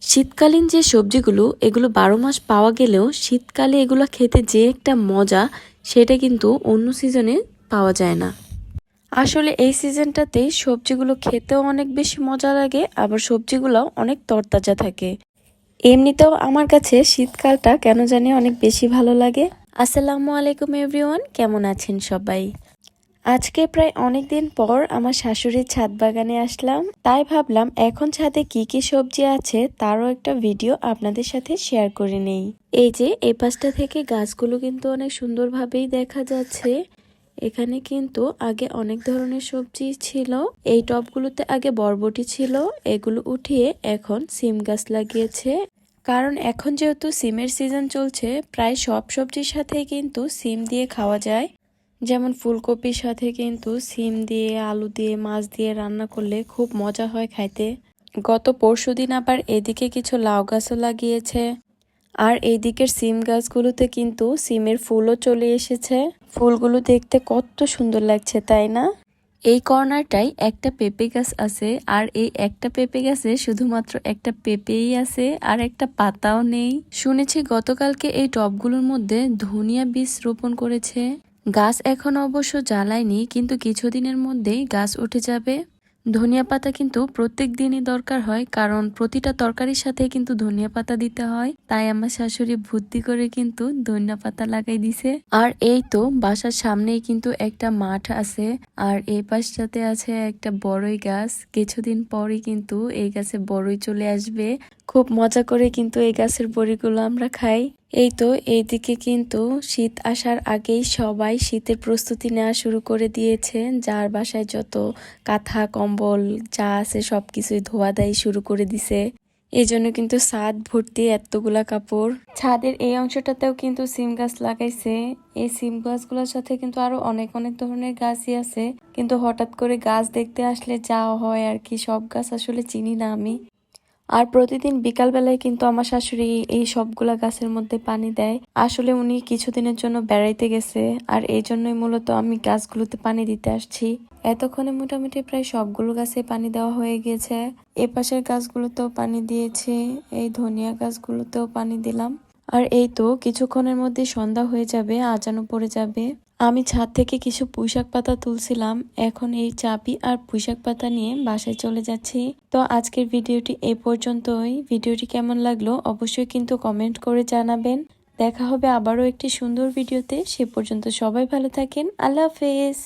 শীতকালীন যে সবজিগুলো এগুলো 12 মাস পাওয়া গেলেও শীতকালে এগুলো খেতে যে একটা মজা সেটা কিন্তু অন্য সিজনে পাওয়া যায় না। আসলে এই সিজনটাতে সবজিগুলো খেতেও অনেক বেশি মজা লাগে, আবার সবজিগুলো অনেক তরতাজা থাকে। এমনিতেও আমার কাছে শীতকালটা কেন জানি অনেক বেশি ভালো লাগে। আসসালামু আলাইকুম এভরিওয়ান, কেমন আছেন সবাই? আজকে প্রায় অনেক দিন পর আমার শাশুড়ির ছাদ বাগানে আসলাম, তাই ভাবলাম এখন ছাদে কি কি সবজি আছে তারও একটা ভিডিও আপনাদের সাথে শেয়ার করে নেই। এই যে এই পাশটা থেকে গাছগুলো কিন্তু অনেক সুন্দরভাবেই দেখা যাচ্ছে। এখানে কিন্তু আগে অনেক ধরনের সবজি ছিল। এই টবগুলোতে আগে বরবটি ছিল, এগুলো উঠিয়ে এখন সিম গাছ লাগিয়েছে। কারণ এখন যেহেতু সিমের সিজন চলছে, প্রায় সব সবজির সাথে কিন্তু সিম দিয়ে খাওয়া যায়। যেমন ফুলকপির সাথে কিন্তু সিম দিয়ে, আলু দিয়ে, মাছ দিয়ে রান্না করলে খুব মজা হয় খাইতে। গত পরশুদিন আবার এদিকে কিছু লাউ গাছও লাগিয়েছে। আর এই দিকের সিম গাছগুলোতে কিন্তু সিমের ফুলও চলে এসেছে। ফুলগুলো দেখতে কত সুন্দর লাগছে, তাই না? এই কর্নারটায় একটা পেঁপে গাছ আছে, আর এই একটা পেঁপে গাছে শুধুমাত্র একটা পেঁপেই আছে, আর একটা পাতাও নেই। শুনেছি গতকালকে এই টবগুলোর মধ্যে ধনিয়া বীজ রোপণ করেছে। গাছ এখন অবশ্য জ্বালায়নি, কিন্তু কিছুদিনের মধ্যেই গাছ উঠে যাবে। ধনিয়া পাতা কিন্তু প্রত্যেক দিনই দরকার হয়, কারণ প্রতিটা তরকারির সাথে কিন্তু ধনিয়া পাতা দিতে হয়। তাই আমার শাশুড়ি বুদ্ধি করে কিন্তু ধনিয়া পাতা লাগাই দিছে। আর এই তো বাসার সামনেই কিন্তু একটা মাঠ আছে, আর এই পাশটাতে আছে একটা বড়ই গাছ। কিছুদিন পরই কিন্তু এই গাছে বড়ই চলে আসবে। খুব মজা করে কিন্তু এই গাছের বড়িগুলো আমরা খাই। এই তো এইদিকে কিন্তু শীত আসার আগেই সবাই শীতের প্রস্তুতি নেওয়া শুরু করে দিয়েছে। যার বাসায় যত কাঁথা কম্বল যা আছে সবকিছুই ধোয়া দেয় শুরু করে দিছে। এই জন্য কিন্তু ছাদ ভর্তি এতগুলা কাপড়। ছাদের এই অংশটাতেও কিন্তু সিম গাছ লাগাইছে। এই সিম গাছগুলোর সাথে কিন্তু আরো অনেক অনেক ধরনের গাছই আছে, কিন্তু হঠাৎ করে গাছ দেখতে আসলে যাওয়া হয় আর কি। সব গাছ আসলে চিনি না আমি। আর প্রতিদিন বিকাল বেলায় কিন্তু আমার শাশুড়ি এই সবগুলা গাছের মধ্যে পানি দেয়। আসলে উনি কিছুদিনের জন্য বেড়াইতে গেছে, আর এই জন্যই মূলত আমি গাছগুলোতে পানি দিতে আসছি। এতক্ষণে মোটামুটি প্রায় সবগুলো গাছে পানি দেওয়া হয়ে গিয়েছে। এ পাশের গাছগুলোতেও পানি দিয়েছি, এই ধনিয়া গাছগুলোতেও পানি দিলাম। আর এই তো কিছুক্ষণের মধ্যে সন্ধ্যা হয়ে যাবে, আজানও পড়ে যাবে। আমি ছাদ থেকে কিছু পুঁইশাক পাতা তুলছিলাম, এখন এই চাবি আর পুঁইশাক পাতা নিয়ে বাসায় চলে যাচ্ছি। তো আজকের ভিডিওটি এই পর্যন্তই। ভিডিওটি কেমন লাগলো অবশ্যই কিন্তু কমেন্ট করে জানাবেন। দেখা হবে আবারও একটি সুন্দর ভিডিওতে। সে পর্যন্ত সবাই ভালো থাকেন। আল্লাহ হাফেজ।